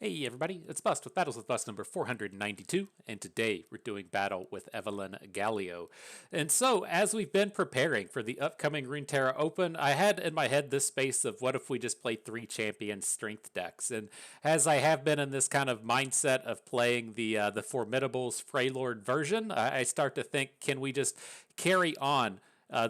Hey everybody, it's Bust with Battles with Bust number 492, and today we're doing battle with Evelynn Galio. And so, as we've been preparing for the upcoming Runeterra Open, I had in my head this space of what if we just played 3 champion strength decks. And as I have been in this kind of mindset of playing the Formidables Freylord version, I start to think, can we just carry on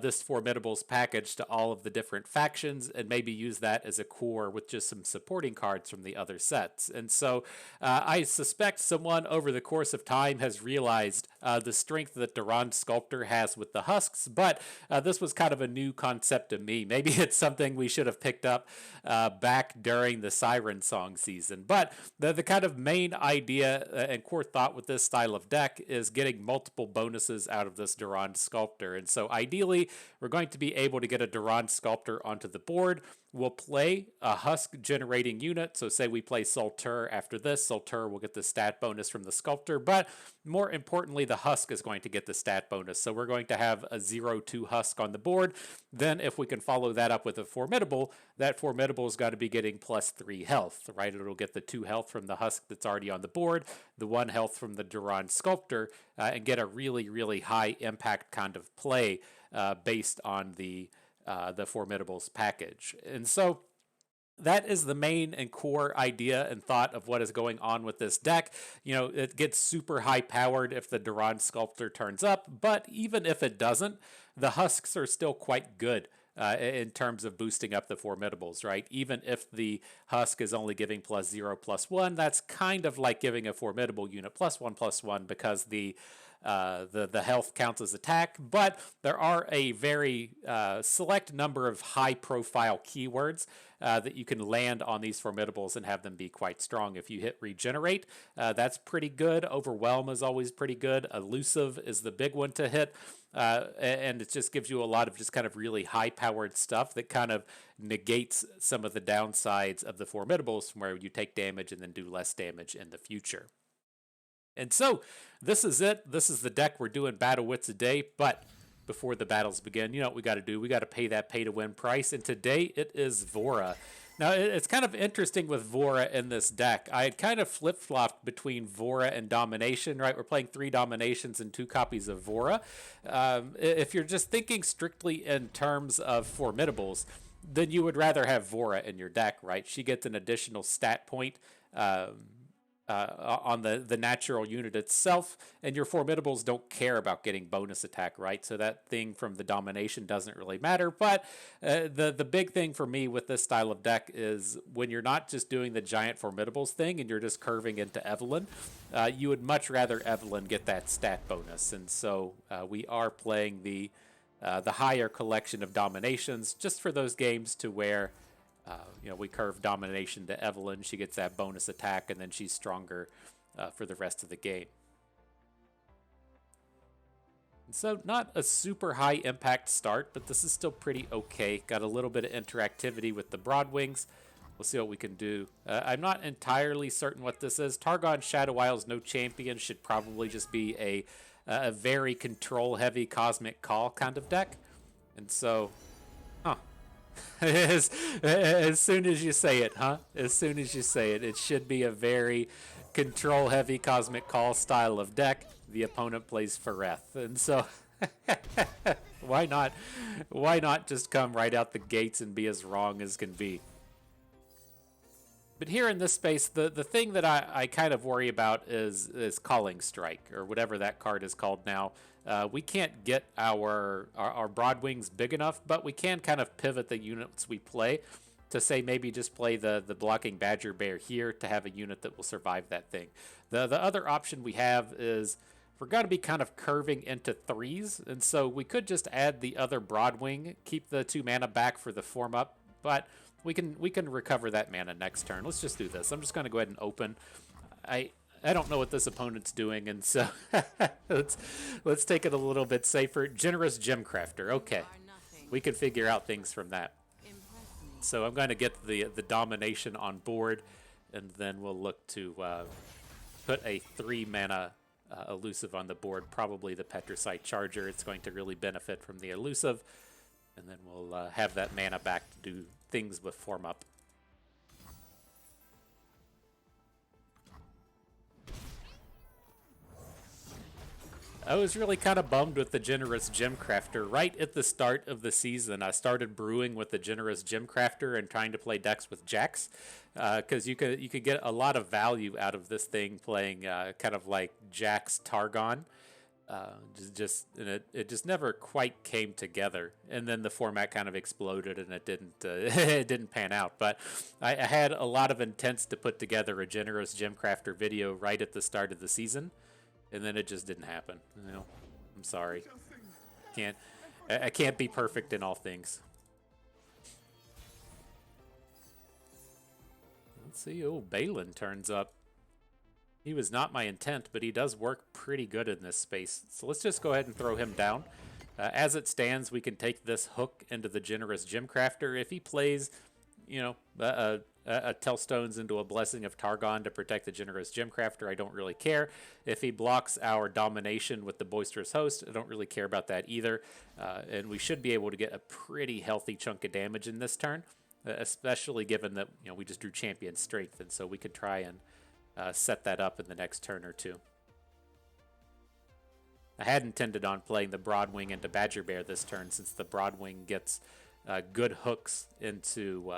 this Formidables package to all of the different factions and maybe use that as a core with just some supporting cards from the other sets. And so I suspect someone over the course of time has realized the strength that Durand Sculptor has with the Husks, but this was kind of a new concept to me. Maybe it's something we should have picked up back during the Siren Song season. But the kind of main idea and core thought with this style of deck is getting multiple bonuses out of this Durand Sculptor. And so ideally, we're going to be able to get a Durand Sculptor onto the board. We'll play a Husk generating unit. So say we play Soltur after this. Soltur will get the stat bonus from the Sculptor, but more importantly, the Husk is going to get the stat bonus. So we're going to have a 0-2 Husk on the board. Then if we can follow that up with a Formidable, that Formidable is going to be getting +3 health, right? It'll get the 2 health from the Husk that's already on the board, the 1 health from the Durand Sculptor, and get a really, really high impact kind of play based on the Formidables package. And so that is the main and core idea and thought of what is going on with this deck. You know, it gets super high powered if the Durand Sculptor turns up, but even if it doesn't, the Husks are still quite good in terms of boosting up the Formidables, right? Even if the Husk is only giving +0/+1, that's kind of like giving a Formidable unit +1/+1 because the health counts as attack, but there are a very select number of high-profile keywords that you can land on these Formidables and have them be quite strong. If you hit Regenerate, that's pretty good. Overwhelm is always pretty good. Elusive is the big one to hit. And it just gives you a lot of just kind of really high-powered stuff that kind of negates some of the downsides of the Formidables from where you take damage and then do less damage in the future. And so this is it. This is the deck we're doing battle with today. But before the battles begin, you know what we got to do? We got to pay that pay-to-win price. And today it is Vora. Now, it's kind of interesting with Vora in this deck. I had kind of flip-flopped between Vora and Domination, right? We're playing 3 Dominations and 2 copies of Vora. If you're just thinking strictly in terms of Formidables, then you would rather have Vora in your deck, right? She gets an additional stat point on the natural unit itself, and your Formidables don't care about getting bonus attack, right? So that thing from the Domination doesn't really matter. But the big thing for me with this style of deck is when you're not just doing the giant Formidables thing and you're just curving into Evelynn, you would much rather Evelynn get that stat bonus. And so we are playing the higher collection of Dominations just for those games to where you know, we curve Domination to Evelynn. She gets that bonus attack, and then she's stronger for the rest of the game. And so not a super high impact start, but this is still pretty okay. Got a little bit of interactivity with the Broadwings. We'll see what we can do. I'm not entirely certain what this is. Targon Shadow Isles No Champion should probably just be a very control-heavy Cosmic Call kind of deck. And so, as soon as you say it, huh? As soon as you say it, it should be a very control-heavy Cosmic Call style of deck. The opponent plays Fereth, and so why not? Why not just come right out the gates and be as wrong as can be? But here in this space, the thing that I kind of worry about is Calling Strike, or whatever that card is called now. We can't get our Broadwings big enough, but we can kind of pivot the units we play to say maybe just play the blocking Badger Bear here to have a unit that will survive that thing. The other option we have is we're going to be kind of curving into 3s, and so we could just add the other Broadwing, keep the 2 mana back for the form up, but we can recover that mana next turn. Let's just do this. I'm just going to go ahead and open. I don't know what this opponent's doing, and so let's take it a little bit safer. Generous Gemcrafter. Okay, we can figure out things from that. So I'm going to get the Domination on board, and then we'll look to put a 3 mana elusive on the board. Probably the Petricite Charger. It's going to really benefit from the elusive, and then we'll have that mana back to do things with form up. I was really kind of bummed with the Generous Gemcrafter. Right at the start of the season, I started brewing with the Generous Gemcrafter and trying to play decks with Jax, because you could get a lot of value out of this thing playing kind of like Jax Targon. And it just never quite came together, and then the format kind of exploded and it didn't it didn't pan out. But I had a lot of intents to put together a Generous Gemcrafter video right at the start of the season, and then it just didn't happen. You know, I'm sorry. I can't be perfect in all things. Let's see. Oh, Balin turns up. He was not my intent, but he does work pretty good in this space. So let's just go ahead and throw him down. As it stands, we can take this hook into the Generous Gemcrafter. If he plays, you know, a Tellstones into a Blessing of Targon to protect the Generous Gemcrafter, I don't really care. If he blocks our domination with the Boisterous Host, I don't really care about that either. And we should be able to get a pretty healthy chunk of damage in this turn, especially given that, you know, we just drew Champion Strength, and so we could try and set that up in the next turn or two. I had intended on playing the Broadwing into Badger Bear this turn, since the Broadwing gets good hooks into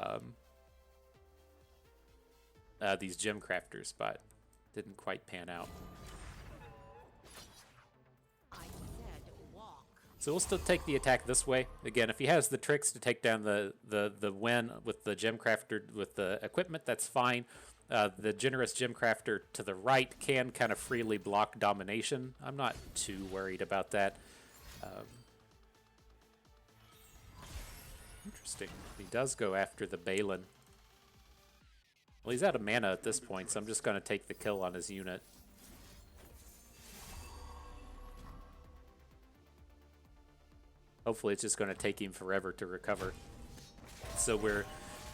these Gemcrafters, but didn't quite pan out. So we'll still take the attack this way. Again, if he has the tricks to take down the Wen with the Gemcrafter with the equipment, that's fine. The Generous Gemcrafter to the right can kind of freely block domination. I'm not too worried about that. Interesting. He does go after the Balin. Well, he's out of mana at this point, so I'm just going to take the kill on his unit. Hopefully it's just going to take him forever to recover. So we're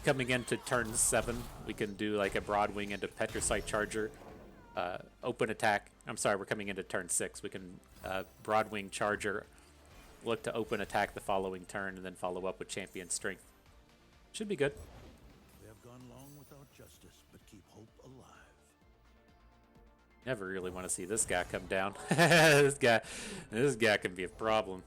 coming into turn 7. We can do like a Broadwing into Petricite Charger. Open attack. I'm sorry, we're coming into turn 6. We can Broadwing Charger, look to open attack the following turn, and then follow up with Champion Strength. Should be good. They have gone long without justice, but keep hope alive. Never really want to see this guy come down. This guy can be a problem.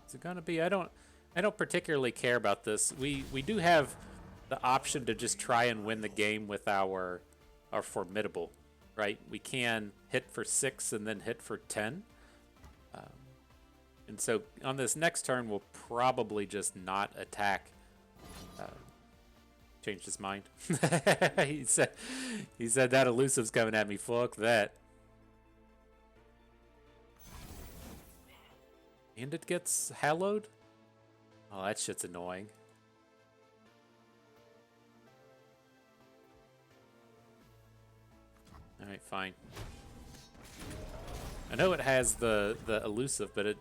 Is it gonna be? I don't particularly care about this. We do have the option to just try and win the game with our formidable, right? We can hit for 6 and then hit for 10. And so on this next turn, we'll probably just not attack. Changed his mind. he said that elusive's coming at me. Fuck that. And it gets hallowed? Oh, that shit's annoying. Alright, fine. I know it has the elusive, but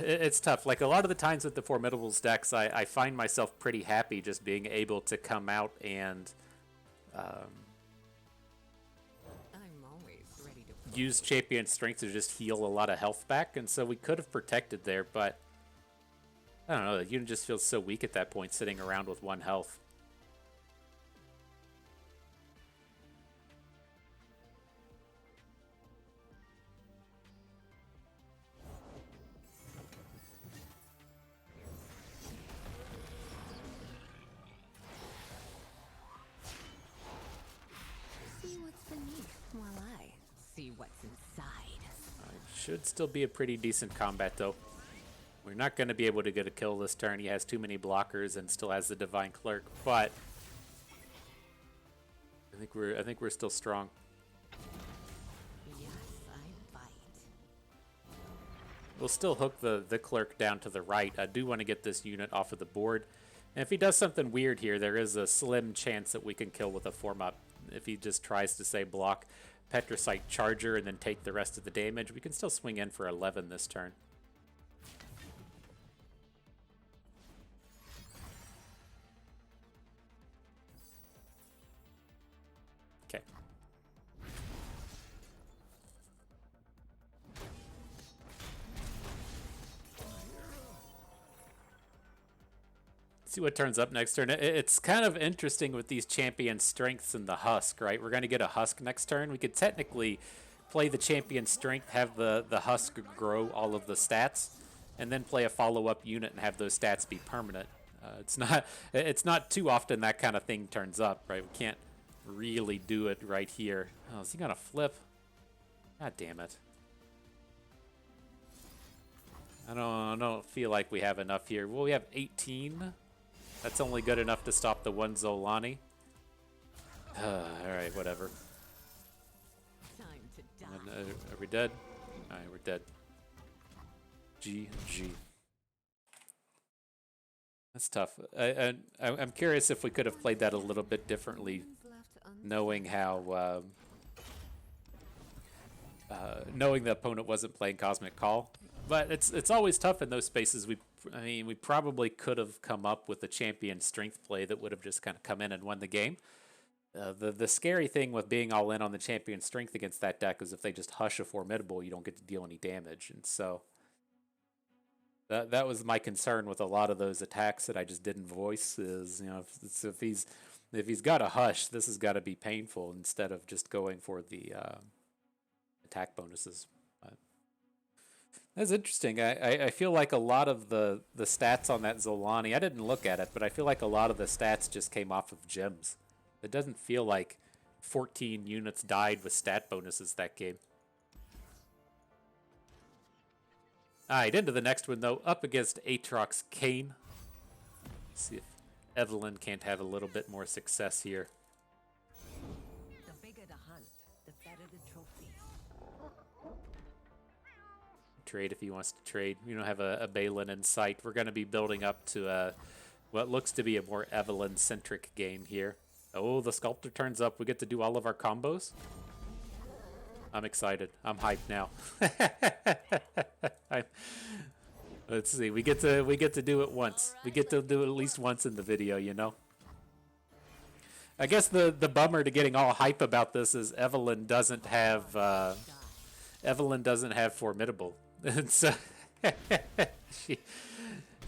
it's tough. Like, a lot of the times with the Formidables decks, I find myself pretty happy just being able to come out and use Champion Strength to just heal a lot of health back, and so we could have protected there, but I don't know, the unit just feels so weak at that point, sitting around with 1 health. Should still be a pretty decent combat, though. We're not going to be able to get a kill this turn. He has too many blockers and still has the Divine Clerk, but I think we're still strong. Yes, I bite. We'll still hook the Clerk down to the right. I do want to get this unit off of the board. And if he does something weird here, there is a slim chance that we can kill with a form up. If he just tries to, say, block Petricite Charger and then take the rest of the damage, we can still swing in for 11 this turn. Okay. See what turns up next turn. It's kind of interesting with these champion strengths and the husk, right? We're going to get a husk next turn. We could technically play the champion strength, have the husk grow all of the stats, and then play a follow-up unit and have those stats be permanent. It's not too often that kind of thing turns up, right? We can't really do it right here. Oh, is he going to flip? God damn it. I don't feel like we have enough here. Well, we have 18. That's only good enough to stop the one Xolaani. Alright, whatever. Time to die. Are we dead? Alright, we're dead. GG. That's tough. I'm curious if we could have played that a little bit differently, knowing how... knowing the opponent wasn't playing Cosmic Call. But it's always tough in those spaces. I mean, we probably could have come up with a champion strength play that would have just kind of come in and won the game. The scary thing with being all in on the champion strength against that deck is if they just hush a formidable, you don't get to deal any damage. And so that was my concern with a lot of those attacks that I just didn't voice. Is, you know, if he's got a hush, this has got to be painful instead of just going for the attack bonuses. That's interesting. I feel like a lot of the stats on that Xolaani, I didn't look at it, but I feel like a lot of the stats just came off of gems. It doesn't feel like 14 units died with stat bonuses that game. Alright, into the next one though, up against Aatrox Kayn. See if Evelynn can't have a little bit more success here. The bigger the hunt, the better the trophy. Trade if he wants to trade. We don't have a Balin in sight. We're going to be building up to what looks to be a more Evelynn-centric game here. Oh, the Sculptor turns up. We get to do all of our combos. I'm excited. I'm hyped now. Let's see. We get to do it once. We get to do it at least once in the video, you know. I guess the bummer to getting all hype about this is Evelynn doesn't have formidable. And so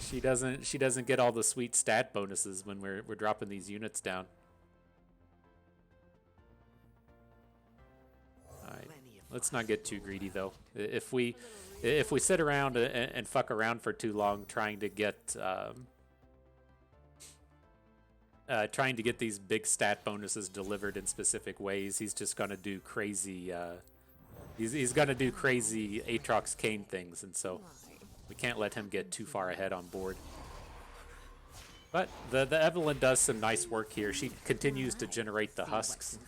she doesn't get all the sweet stat bonuses when we're dropping these units down. All right, let's not get too greedy though. If we sit around and fuck around for too long trying to get these big stat bonuses delivered in specific ways, he's just gonna do crazy. He's going to do crazy Aatrox Kayn things, and so we can't let him get too far ahead on board. But the Evelynn does some nice work here. She continues to generate the husks.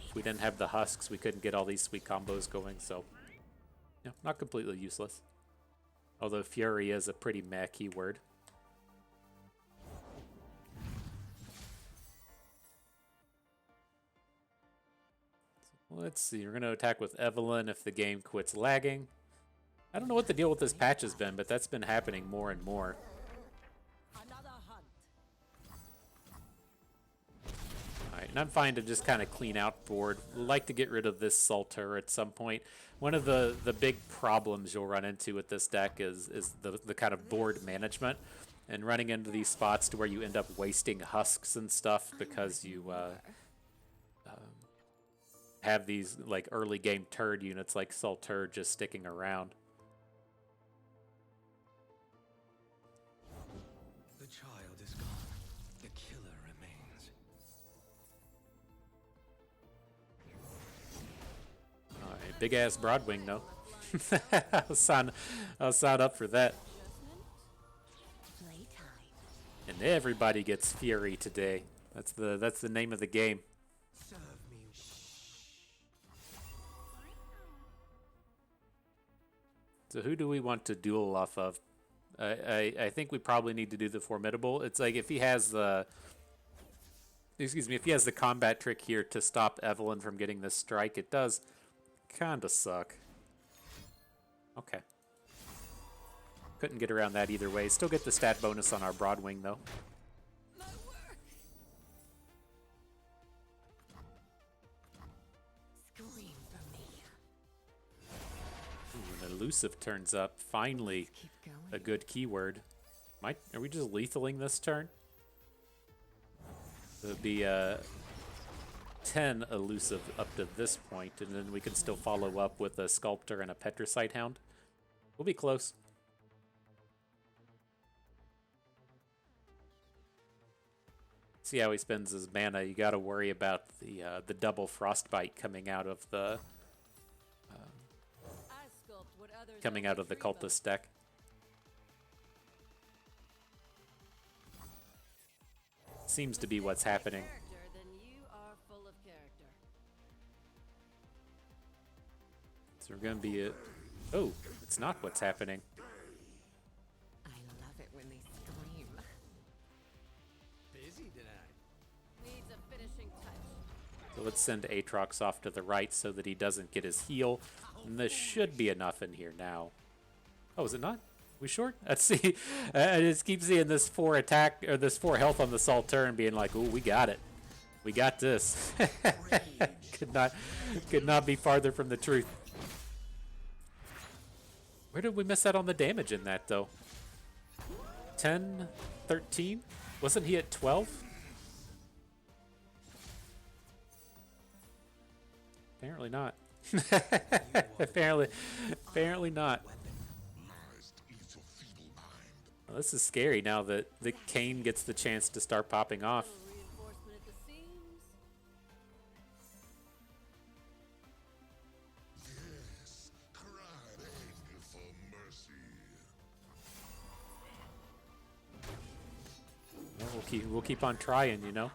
If we didn't have the husks, we couldn't get all these sweet combos going, so yeah, not completely useless. Although Fury is a pretty meh keyword. Let's see, we're going to attack with Evelynn if the game quits lagging. I don't know what the deal with this patch has been, but that's been happening more and more. Alright, and I'm fine to just kind of clean out board. Like to get rid of this Salter at some point. One of the big problems you'll run into with this deck is the kind of board management. And running into these spots to where you end up wasting husks and stuff because you... have these like early game turd units like Salter just sticking around. The child is gone. The killer remains. Alright, big ass Broadwing though. I'll sign up for that. And everybody gets Fury today. That's the name of the game. Serve me. So who do we want to duel off of? I think we probably need to do the Formidable. It's like if he has the... Excuse me, if he has the combat trick here to stop Evelynn from getting this strike, it does kind of suck. Okay. Couldn't get around that either way. Still get the stat bonus on our Broadwing, though. Ooh, an elusive turns up. Finally, a good keyword. Are we just lethaling this turn? It would be 10 elusive up to this point, and then we can still follow up with a Sculptor and a Petricite Hound. We'll be close. See how he spends his mana. You got to worry about the double Frostbite coming out of the cultist deck. Seems to be what's happening. So we're going to be oh, it's not what's happening. I love it when they scream. Busy tonight. Needs a finishing touch. So let's send Aatrox off to the right so that he doesn't get his heal. And this should be enough in here now. Oh, is it not? We short? Let's see. I just keep seeing this 4 attack or this 4 health on the Salter and being like, "Ooh, we got it. We got this." could not be farther from the truth. Where did we miss out on the damage in that though? 10, 13? Wasn't he at 12? Apparently not. apparently not. Well, this is scary now that the Kayn gets the chance to start popping off. Reinforcement at the seams. Yes, cry beg for mercy. Well, we'll keep on trying, you know.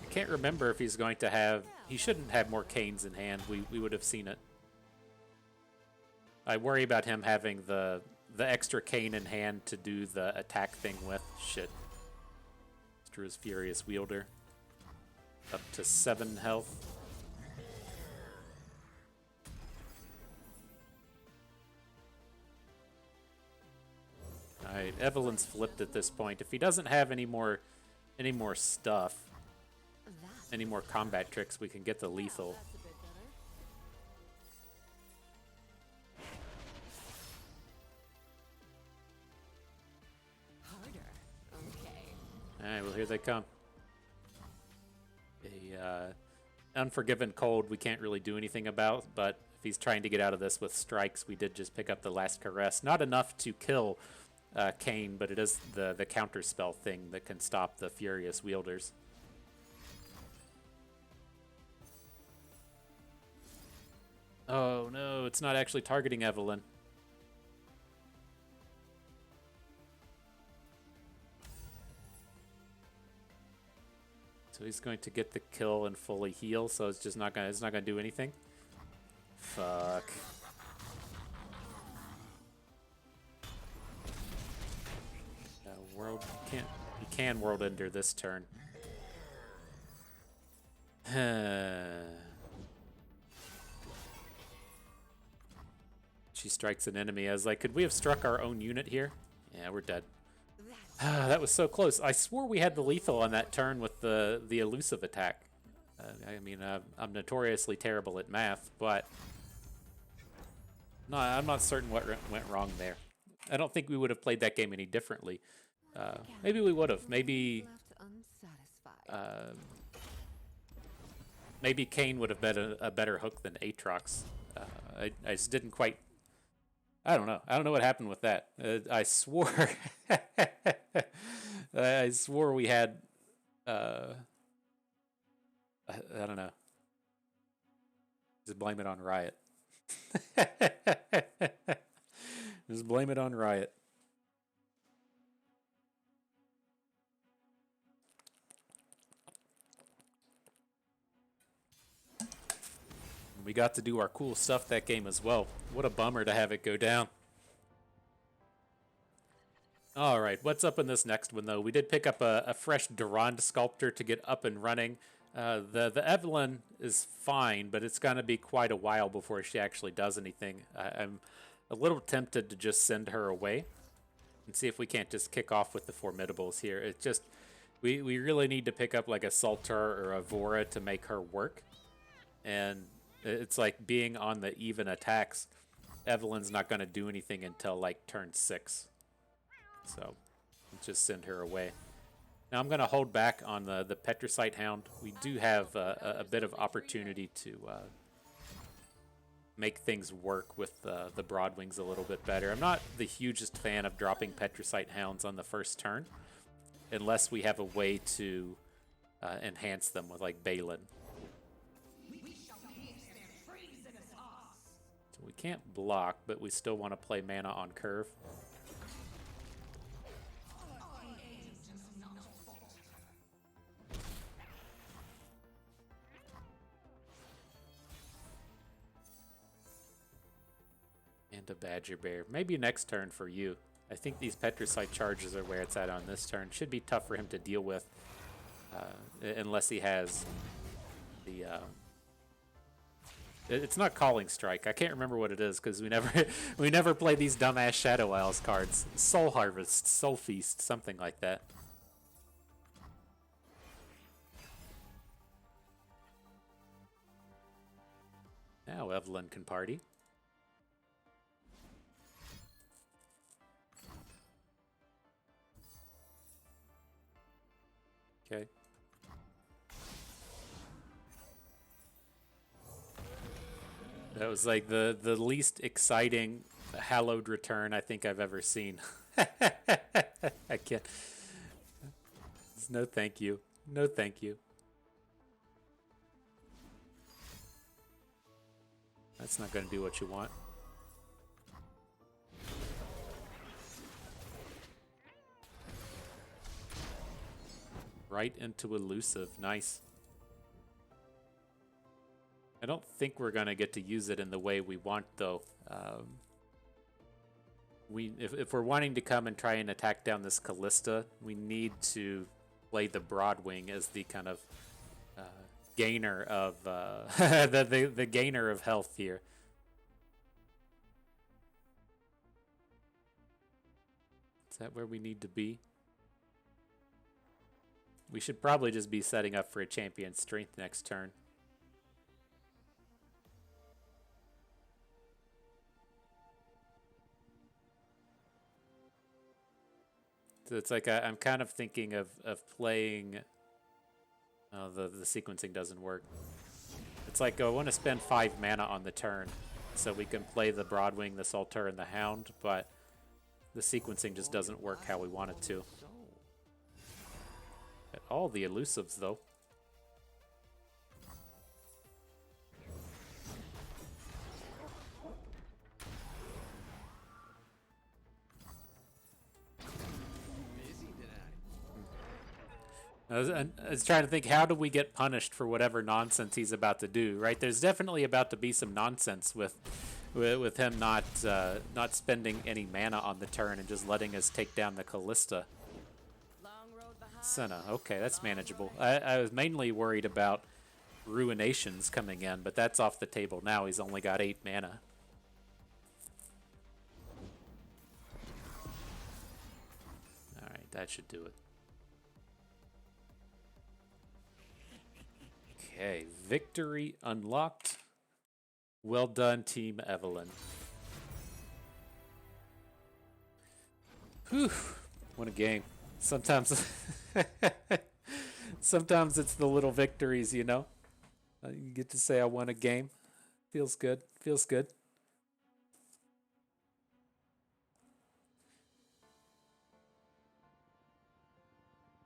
I can't remember if he's going to have. He shouldn't have more Kayns in hand. We would have seen it. I worry about him having the extra Kayn in hand to do the attack thing with. Shit. Drew his Furious Wielder. Up to 7 health. Alright, Evelyn's flipped at this point. If he doesn't have any more stuff, any more combat tricks, we can get the lethal. That's a bit better. Harder. Okay. Alright, well, here they come. A Unforgiven Cold we can't really do anything about, but if he's trying to get out of this with strikes, we did just pick up the Last Caress. Not enough to kill Kayn, but it is the counter spell thing that can stop the Furious Wielders. Oh no, it's not actually targeting Evelynn. So he's going to get the kill and fully heal, so it's just not gonna do anything. Fuck. World you can World Ender this turn. She strikes an enemy. I was like, could we have struck our own unit here? Yeah, we're dead. That was so close. I swore we had the lethal on that turn with the elusive attack. I mean, I'm notoriously terrible at math, but no, I'm not certain what went wrong there. I don't think we would have played that game any differently. Maybe we would have. Maybe maybe Kayn would have been a better hook than Aatrox. I just didn't quite. I don't know. I don't know what happened with that. I swore. I swore we had. I don't know. Just blame it on Riot. Just blame it on Riot. We got to do our cool stuff that game as well. What a bummer to have it go down. All right, what's up in this next one, though? We did pick up a fresh Durand Sculptor to get up and running. The Evelynn is fine, but it's going to be quite a while before she actually does anything. I'm a little tempted to just send her away and see if we can't just kick off with the Formidables here. It's just, we really need to pick up like a Salter or a Vora to make her work. And it's like being on the even attacks. Evelynn's not going to do anything until like turn 6. So just send her away. Now I'm going to hold back on the Petricite Hound. We do have a bit of opportunity to make things work with the Broadwings a little bit better. I'm not the hugest fan of dropping Petricite Hounds on the first turn, unless we have a way to enhance them with like Balin. So we can't block, but we still want to play mana on curve. And a Badger Bear. Maybe next turn for you. I think these Petricite charges are where it's at on this turn. Should be tough for him to deal with unless he has the... It's not Calling Strike. I can't remember what it is because we never play these dumbass Shadow Isles cards. Soul Harvest, Soul Feast, something like that. Now Evelynn can party. Okay. That was like the least exciting hallowed return I think I've ever seen. I can't. No thank you. No thank you. That's not going to do what you want. Right into elusive. Nice. I don't think we're going to get to use it in the way we want, though. If we're wanting to come and try and attack down this Callista, we need to play the Broadwing as the kind of gainer of the gainer of health here. Is that where we need to be? We should probably just be setting up for a champion strength next turn. So it's like I'm kind of thinking of playing... Oh, the sequencing doesn't work. It's like I want to spend 5 mana on the turn so we can play the Broadwing, the Salter, and the Hound, but the sequencing just doesn't work how we want it to. At all the elusives, though. I was trying to think, how do we get punished for whatever nonsense he's about to do, right? There's definitely about to be some nonsense with him not spending any mana on the turn and just letting us take down the Callista. Senna, okay, that's manageable. I was mainly worried about Ruinations coming in, but that's off the table now. He's only got 8 mana. Alright, that should do it. Okay, victory unlocked. Well done, Team Evelynn. Whew, what a game. Sometimes, sometimes it's the little victories, you know. You get to say I won a game. Feels good. Feels good.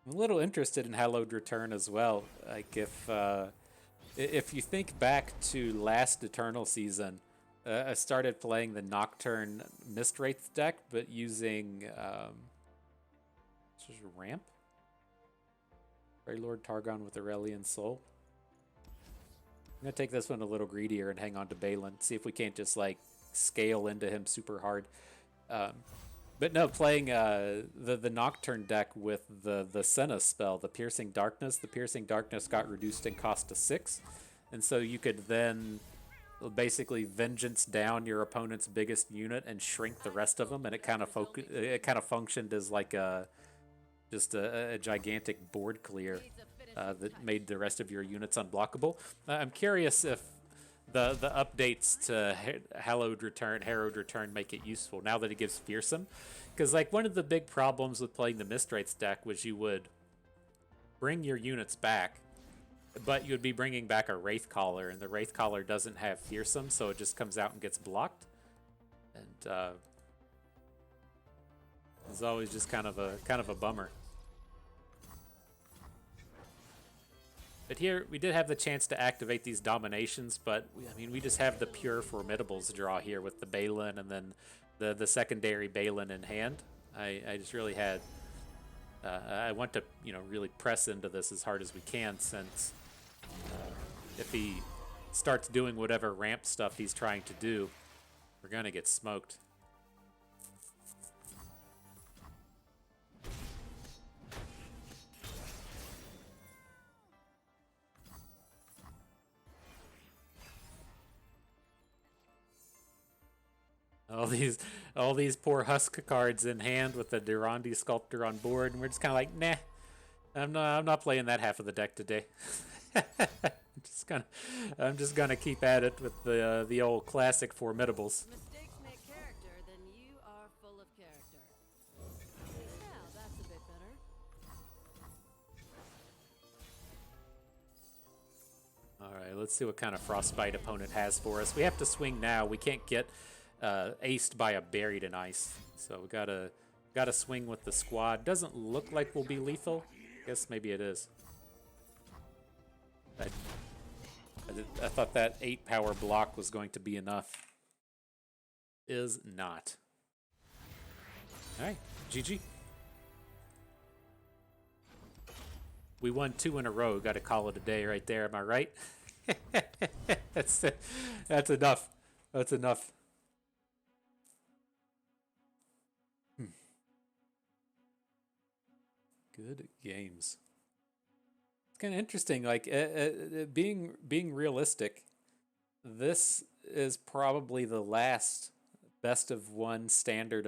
I'm a little interested in Hallowed Return as well. Like if you think back to last Eternal season, I started playing the Nocturne Mistwraith deck, but using Ramp? Grey Lord Targon with Aurelion Sol. I'm going to take this one a little greedier and hang on to Balin. See if we can't just like scale into him super hard. But no, playing the Nocturne deck with the Senna spell, the Piercing Darkness. The Piercing Darkness got reduced in cost to 6. And so you could then basically vengeance down your opponent's biggest unit and shrink the rest of them. And it kind of functioned as like just a gigantic board clear that made the rest of your units unblockable. I'm curious if the updates to Harrowed Return make it useful now that it gives Fearsome. Because like one of the big problems with playing the Mistwraiths deck was you would bring your units back, but you'd be bringing back a Wraithcaller, and the Wraithcaller doesn't have Fearsome, so it just comes out and gets blocked. And it's always just kind of a bummer. But here we did have the chance to activate these dominations, but we just have the pure Formidables draw here with the Balin and then the secondary Balin in hand. I just really had I want to really press into this as hard as we can, since if he starts doing whatever ramp stuff he's trying to do, we're gonna get smoked. All these poor Husk cards in hand with the Durandi Sculptor on board, and we're just kind of like, nah, I'm not playing that half of the deck today. I'm just gonna keep at it with the old classic Formidables. Mistakes make character, then you are full of character. Now that's a bit better. All right, let's see what kind of Frostbite opponent has for us. We have to swing now. We can't get aced by a Buried in Ice, so we gotta swing with the squad. Doesn't look like we'll be lethal. Guess maybe it is. I thought that 8 power block was going to be enough. Is not. All right, GG. We won 2 in a row. Got to call it a day right there. Am I right? That's enough. That's enough. Good games. It's kind of interesting. Like being realistic, this is probably the last best of one standard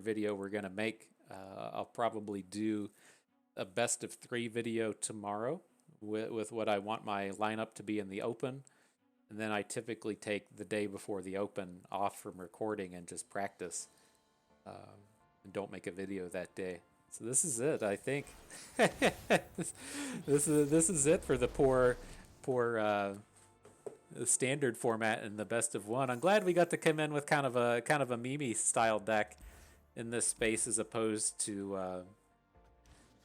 video we're gonna make. I'll probably do a best of 3 video tomorrow with what I want my lineup to be in the open, and then I typically take the day before the open off from recording and just practice, and don't make a video that day. So this is it, I think. this is it for the poor standard format in the best of one. I'm glad we got to come in with kind of a Mimi style deck in this space, as opposed to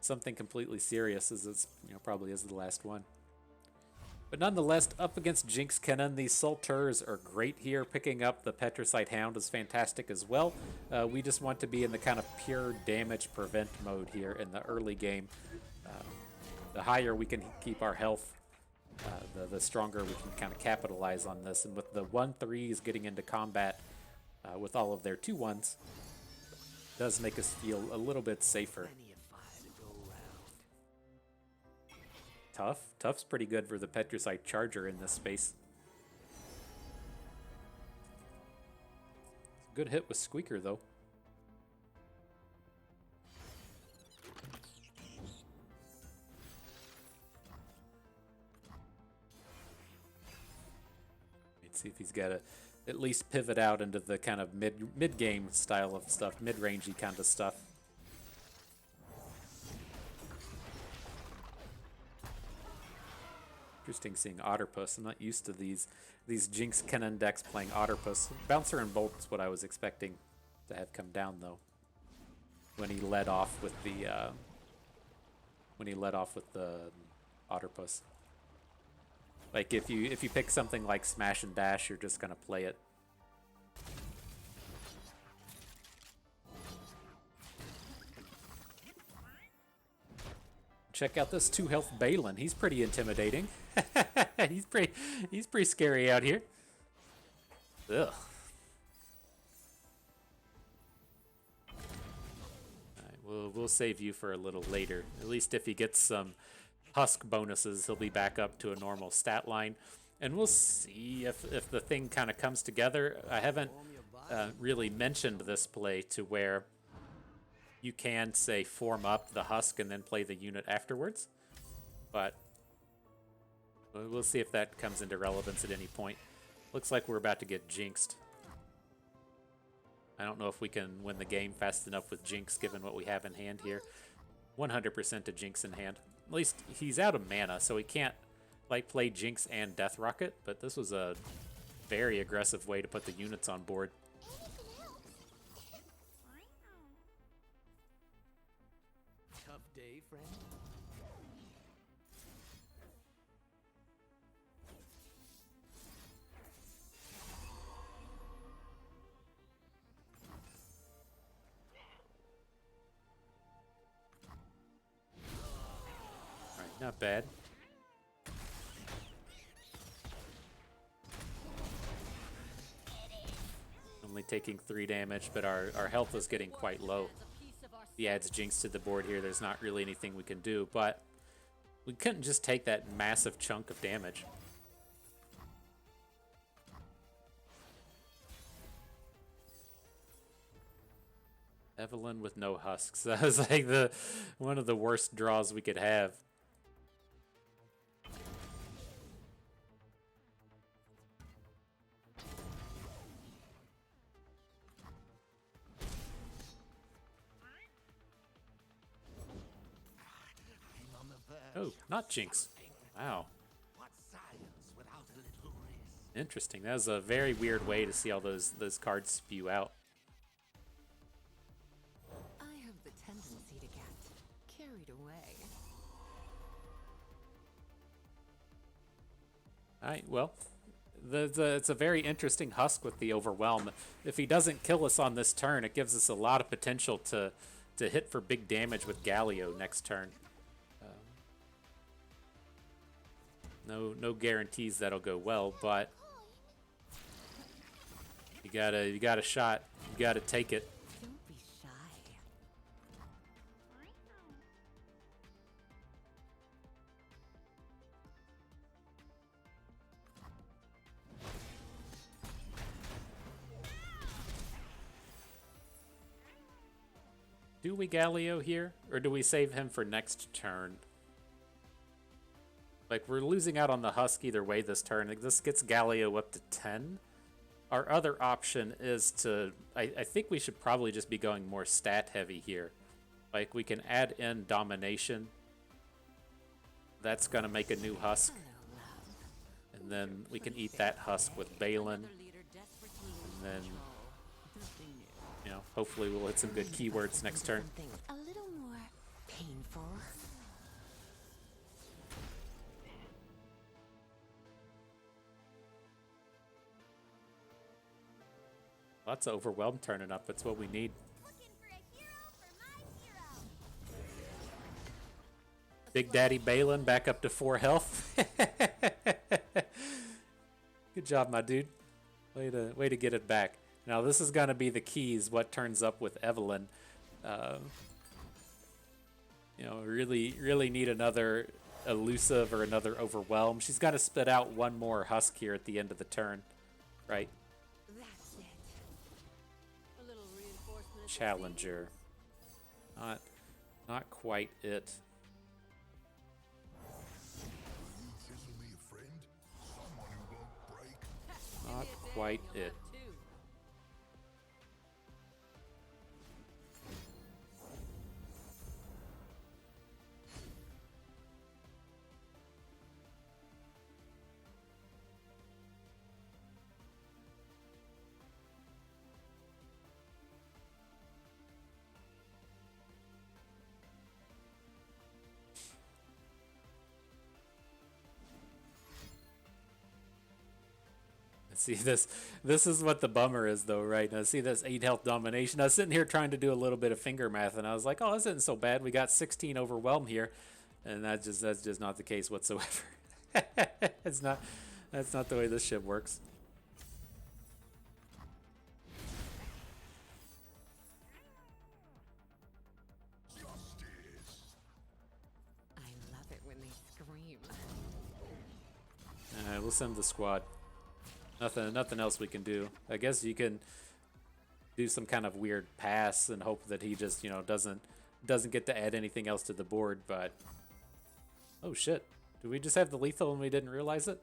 something completely serious, as it's probably is the last one. But nonetheless, up against Jinx Kennen, these Sulturs are great here. Picking up the Petricite Hound is fantastic as well. We just want to be in the kind of pure damage prevent mode here in the early game. The higher we can keep our health, the stronger we can kind of capitalize on this. And with the 1/3s getting into combat with all of their 2/1s, does make us feel a little bit safer. Tough's pretty good for the Petricite Charger in this space. Good hit with Squeaker, though. Let's see if he's got to at least pivot out into the kind of mid-game style of stuff, mid-rangey kind of stuff. Interesting seeing Otterpuss. I'm not used to these Jinx Kennen decks playing Otterpuss. Bouncer and Bolt's what I was expecting to have come down, though, when he led off with the Otterpuss. Like if you pick something like Smash and Dash, you're just gonna play it. Check out this 2 health Balin. He's pretty intimidating. he's pretty scary out here. Ugh. Alright, we'll save you for a little later. At least if he gets some Husk bonuses, he'll be back up to a normal stat line. And we'll see if the thing kind of comes together. I haven't really mentioned this play to where you can, say, form up the Husk and then play the unit afterwards. But we'll see if that comes into relevance at any point. Looks like we're about to get jinxed. I don't know if we can win the game fast enough with Jinx given what we have in hand here. 100% a Jinx in hand. At least he's out of mana, so he can't like play Jinx and Death Rocket, but this was a very aggressive way to put the units on board. Tough day, friend. Alright, not bad. Only taking 3 damage, but our health is getting quite low. He adds Jinx to the board here. There's not really anything we can do, but we couldn't just take that massive chunk of damage. Evelynn with no husks. That was like one of the worst draws we could have. Oh, not Jinx. Wow. Interesting. That was a very weird way to see all those cards spew out. I have the tendency to get carried away. Alright, well, it's a very interesting husk with the Overwhelm. If he doesn't kill us on this turn, it gives us a lot of potential to hit for big damage with Galio next turn. No guarantees that'll go well, but you got a shot. You gotta take it. Don't be shy. Do we Galio here, or do we save him for next turn? Like, we're losing out on the husk either way this turn. Like, this gets Galio up to 10. Our other option is to... I think we should probably just be going more stat heavy here. Like, we can add in Domination. That's going to make a new husk. And then we can eat that husk with Balin. And then, you know, hopefully we'll hit some good keywords next turn. Something a little more painful. Lots of Overwhelm turning up. That's what we need. Big Daddy Balin back up to 4 health. Good job, my dude. Way to get it back. Now this is gonna be the keys. What turns up with Evelynn? You know, really need another elusive or another Overwhelm. She's got to spit out one more husk here at the end of the turn, right? That's it. A little reinforcement. Challenger. Not quite it. This'll be a friend. Someone who won't break. Not quite it. See, this is what the bummer is, though, right? Now, see this 8 health domination. I was sitting here trying to do a little bit of finger math, and I was like, oh, this isn't so bad. We got 16 Overwhelm here, and that's just not the case whatsoever. That's not the way this shit works. I love it when they scream. All right, we'll send the squad. Nothing else we can do. I guess you can do some kind of weird pass and hope that he just, you know, doesn't get to add anything else to the board, but oh shit. Do we just have the lethal and we didn't realize it?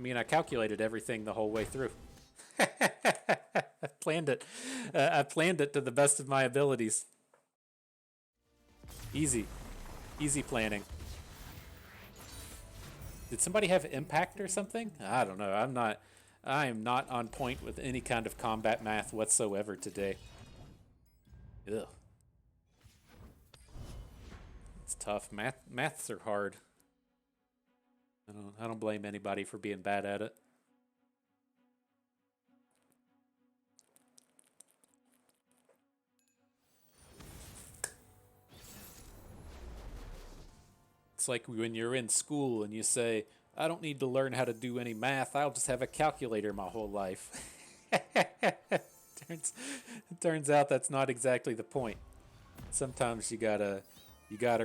mean, I calculated everything the whole way through. I planned it. I planned it to the best of my abilities. Easy. Easy planning. Did somebody have impact or something? I don't know. I am not on point with any kind of combat math whatsoever today. Ugh. It's tough. Maths are hard. I don't blame anybody for being bad at it. It's like when you're in school and you say, I don't need to learn how to do any math. I'll just have a calculator my whole life. Turns out that's not exactly the point. Sometimes you gotta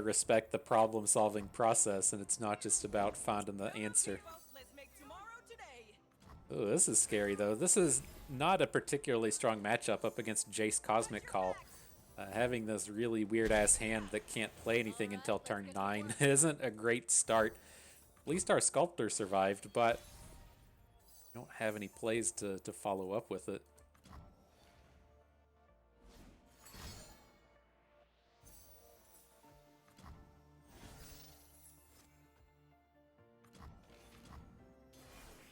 respect the problem-solving process, and it's not just about finding the answer. Oh, this is scary though. This is not a particularly strong matchup up against Jayce Cosmic Call. Having this really weird-ass hand that can't play anything until turn 9 isn't a great start. At least our Sculptor survived, but we don't have any plays to follow up with it.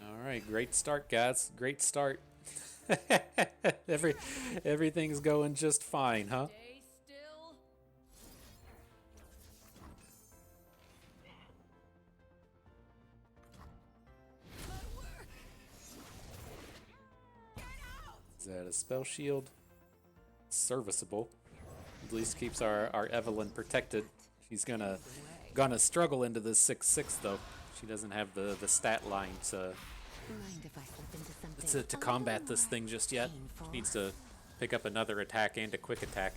All right, great start, guys. Great start. Everything's going just fine, huh? Stay still. Is that a spell shield? Serviceable. At least keeps our Evelynn protected. She's gonna struggle into this 6/6 though. She doesn't have the stat line to combat this thing just yet. She needs to pick up another attack and a quick attack.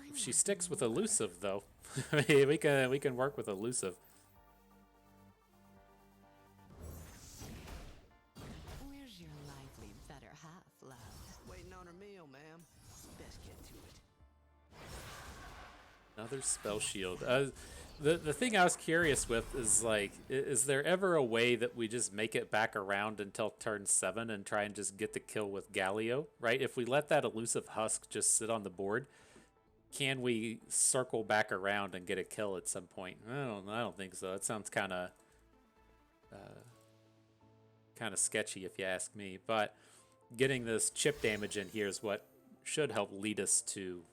If she sticks with elusive though, we can work with elusive. Where's your lively better half, love? Waiting on her meal, ma'am. Best get to it. Another spell shield. The thing I was curious with is like, is there ever a way that we just make it back around until turn 7 and try and just get the kill with Galio, right? If we let that elusive husk just sit on the board, can we circle back around and get a kill at some point? I don't think so. It sounds kind of sketchy if you ask me. But getting this chip damage in here is what should help lead us to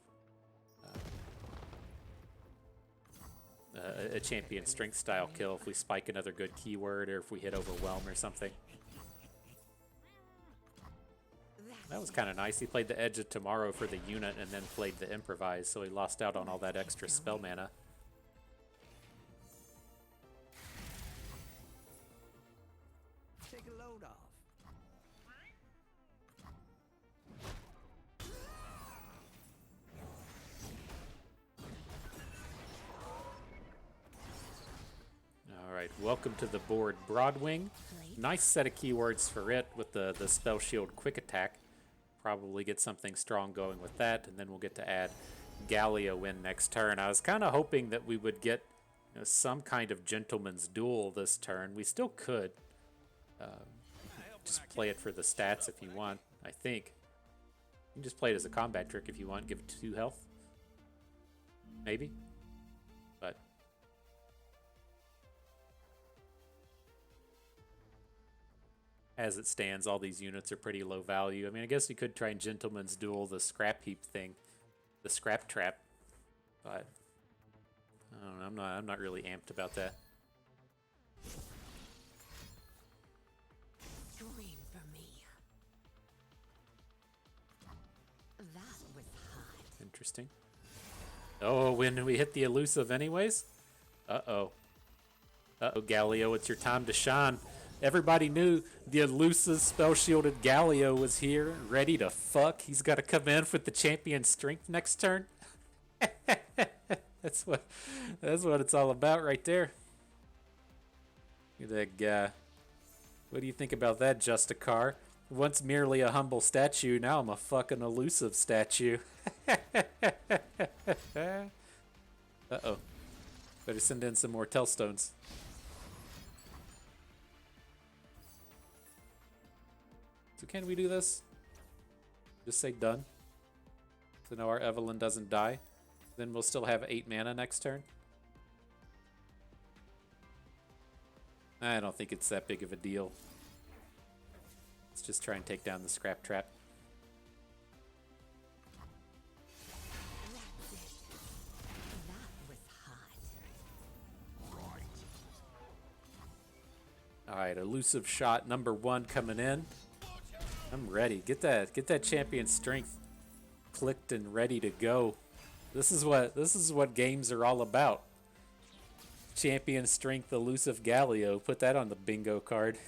a champion strength style kill if we spike another good keyword or if we hit overwhelm or something. That was kind of nice. He played the Edge of Tomorrow for the unit and then played the Improvise, so he lost out on all that extra spell mana. Take a load off. Alright, welcome to the board. Broadwing. Nice set of keywords for it with the Spell Shield Quick Attack. Probably get something strong going with that, and then we'll get to add Galio in next turn. I was kind of hoping that we would get some kind of Gentleman's Duel this turn. We still could. Just play it for the stats if you want, I think. You can just play it as a combat trick if you want. Give it 2 health. Maybe. But as it stands, all these units are pretty low value. I mean, I guess you could try and Gentleman's Duel the scrap heap thing, the scrap trap, but I don't know. I'm not really amped about that. Scream for me. That was hot. Interesting. Oh, when we hit the elusive anyways? Uh-oh. Uh-oh, Galio, it's your time to shine. Everybody knew the elusive spell-shielded Galio was here, ready to fuck. He's got to come in with the champion strength next turn. That's what it's all about right there. Look at that guy. What do you think about that, Justicar? Once merely a humble statue, now I'm a fucking elusive statue. Uh-oh. Better send in some more Tellstones. So can we do this? Just say done. So now our Evelynn doesn't die. Then we'll still have 8 mana next turn. I don't think it's that big of a deal. Let's just try and take down the scrap trap. That was hot. Alright, elusive shot number 1 coming in. I'm ready. Get that champion strength clicked and ready to go. This is what games are all about. Champion strength elusive Galio. Put that on the bingo card.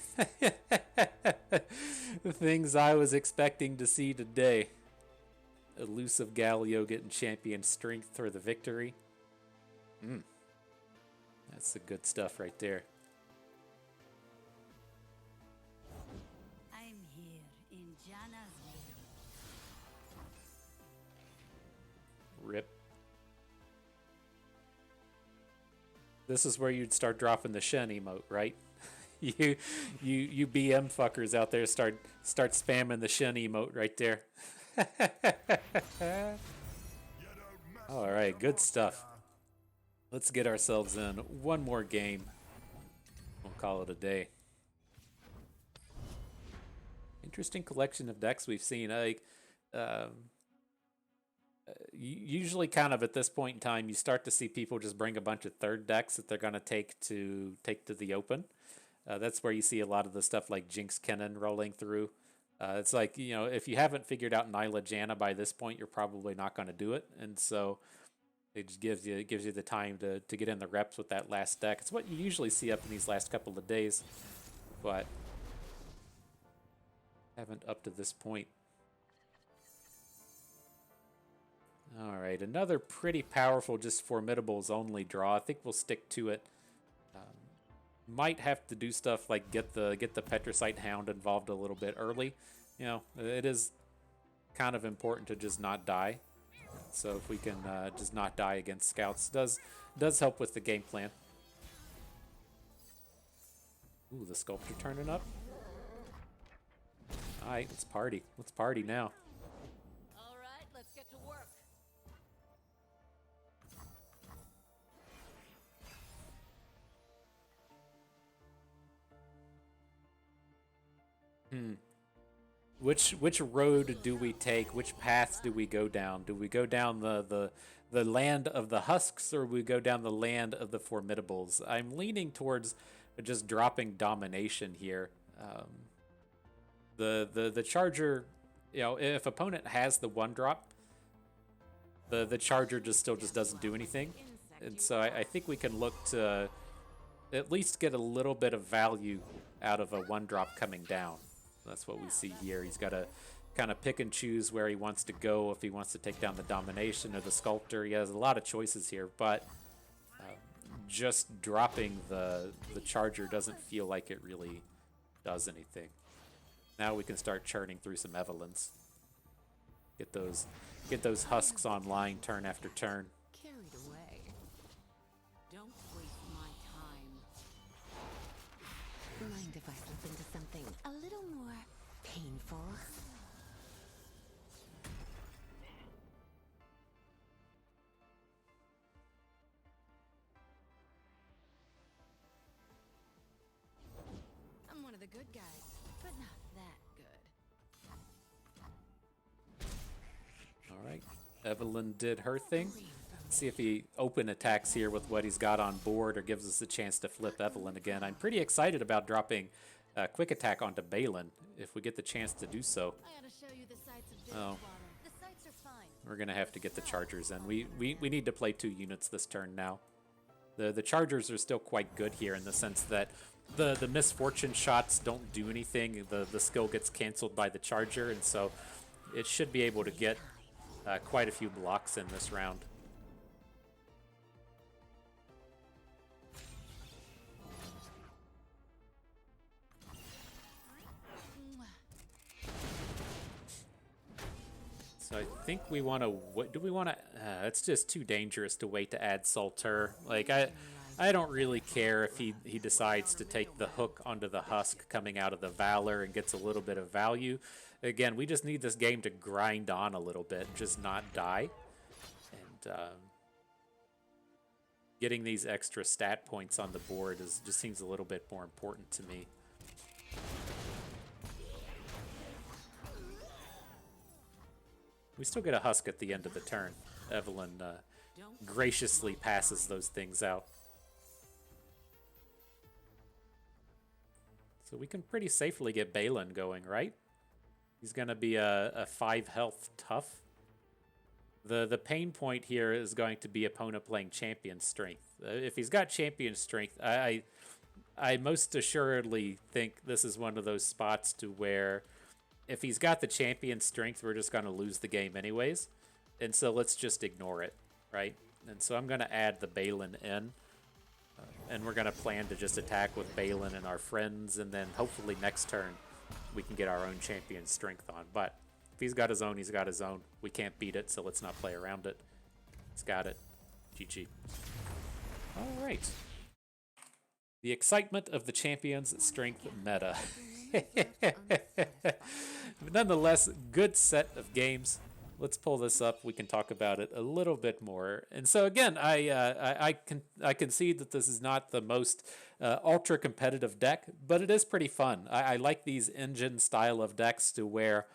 The things I was expecting to see today. Elusive Galio getting champion strength for the victory. That's the good stuff right there. I'm here in Janna's Rip. This is where you'd start dropping the Shen emote, right? you BM fuckers out there start spamming the Shen emote right there. All right, good stuff. Let's get ourselves in one more game. We'll call it a day. Interesting collection of decks we've seen. Usually kind of at this point in time, you start to see people just bring a bunch of third decks that they're going to take to the open. That's where you see a lot of the stuff like Jinx Kennen rolling through. It's like, you know, if you haven't figured out Nyla Janna by this point, you're probably not going to do it. And so it just gives you the time to get in the reps with that last deck. It's what you usually see up in these last couple of days, but haven't up to this point. All right, another pretty powerful, just formidables only draw. I think we'll stick to it. Might have to do stuff like get the Petricite Hound involved a little bit early. You know, it is kind of important to just not die. So if we can just not die against scouts, does help with the game plan. Ooh, the sculptor turning up. All right, let's party. Let's party now. All right, let's get to work. Which road do we take? Which path do we go down? Do we go down the land of the husks, or we go down the land of the formidables? I'm leaning towards just dropping domination here. The charger, you know, if opponent has the 1-drop, the charger just doesn't do anything, and so I think we can look to at least get a little bit of value out of a 1-drop coming down. That's what we see here. He's got to kind of pick and choose where he wants to go, if he wants to take down the domination or the sculptor. He has a lot of choices here, but just dropping the charger doesn't feel like it really does anything. Now we can start churning through some Evelynns. Get those husks online turn after turn. carried away. Don't waste my time. Mind if I slip into something a little more painful? I'm one of the good guys, but not that good. All right, Evelynn did her thing. See if he open attacks here with what he's got on board, or gives us a chance to flip Evelynn again. I'm pretty excited about dropping quick attack onto Balin if we get the chance to do so. I ought to show you the sights of Oh. Water. The sights are fine. We're gonna have to get the chargers in. We need to play 2 units this turn now. The chargers are still quite good here in the sense that the misfortune shots don't do anything. The skill gets canceled by the charger, and so it should be able to get quite a few blocks in this round. think we want to. What do we want to? It's just too dangerous to wait to add Salter. Like I don't really care if he decides to take the hook onto the husk coming out of the Valor and gets a little bit of value. Again, we just need this game to grind on a little bit, just not die. And getting these extra stat points on the board just seems a little bit more important to me. We still get a husk at the end of the turn. Evelynn graciously passes those things out. So we can pretty safely get Balin going, right? He's going to be a 5 health tough. The pain point here is going to be opponent playing champion strength. If he's got champion strength, I most assuredly think this is one of those spots to where if he's got the champion strength, we're just going to lose the game anyways. And so let's just ignore it, right? And so I'm going to add the Balin in. And we're going to plan to just attack with Balin and our friends. And then hopefully next turn we can get our own champion strength on. But if he's got his own, he's got his own. We can't beat it, so let's not play around it. He's got it. GG. All right. The excitement of the champion's strength meta. But nonetheless, good set of games. Let's pull this up. We can talk about it a little bit more. And so again, I concede that this is not the most ultra competitive deck, but it is pretty fun. I like these engine style of decks to where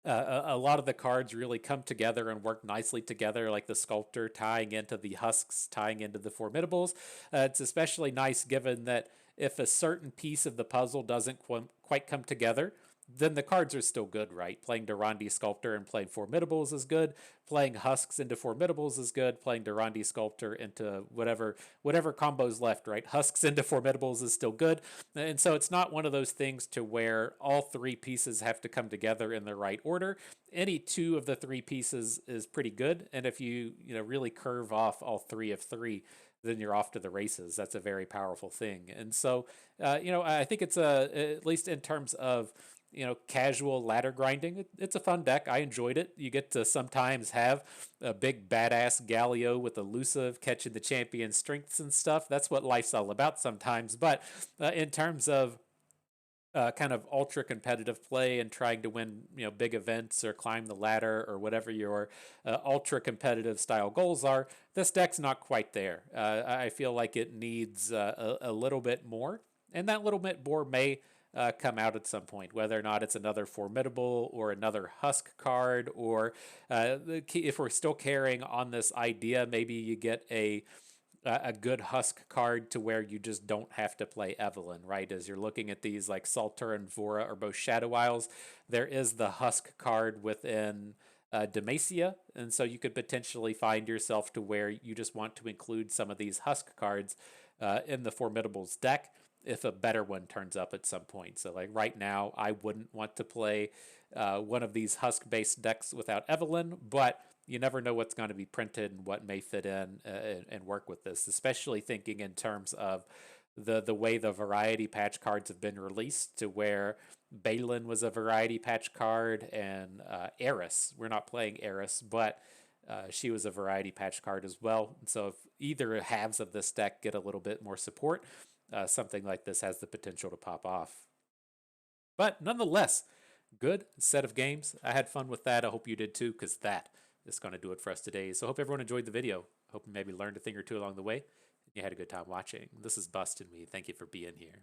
a lot of the cards really come together and work nicely together, like the Sculptor tying into the Husks, tying into the Formidables. It's especially nice given that if a certain piece of the puzzle doesn't quite come together, then the cards are still good, right? Playing Durandi Sculptor and playing Formidables is good. Playing Husks into Formidables is good. Playing Durandi Sculptor into whatever combo's left, right? Husks into Formidables is still good. And so it's not one of those things to where all 3 pieces have to come together in the right order. Any 2 of the 3 pieces is pretty good. And if you really curve off all 3 of 3, then you're off to the races. That's a very powerful thing. And so, I think it's at least in terms of casual ladder grinding, it's a fun deck. I enjoyed it. You get to sometimes have a big badass Galio with elusive catching the champion strengths and stuff. That's what life's all about sometimes. But in terms of kind of ultra competitive play and trying to win big events or climb the ladder or whatever your ultra competitive style goals are, this deck's not quite there. I feel like it needs a little bit more, and that little bit more may come out at some point, whether or not it's another Formidable or another Husk card, or if we're still carrying on this idea, maybe you get a good Husk card to where you just don't have to play Evelynn, right? As you're looking at these, like Salter and Vora are both Shadow Isles, there is the Husk card within Demacia, and so you could potentially find yourself to where you just want to include some of these Husk cards in the Formidables deck if a better one turns up at some point. So like right now, I wouldn't want to play one of these Husk-based decks without Evelynn, but you never know what's going to be printed and what may fit in and work with this, especially thinking in terms of the way the variety patch cards have been released, to where Balin was a variety patch card, and Eris, we're not playing Eris, but she was a variety patch card as well. And so if either halves of this deck get a little bit more support, something like this has the potential to pop off. But nonetheless, good set of games. I had fun with that. I hope you did too, because that is going to do it for us today. So I hope everyone enjoyed the video. I hope you maybe learned a thing or two along the way. You had a good time watching. This is Bustin' Me. Thank you for being here.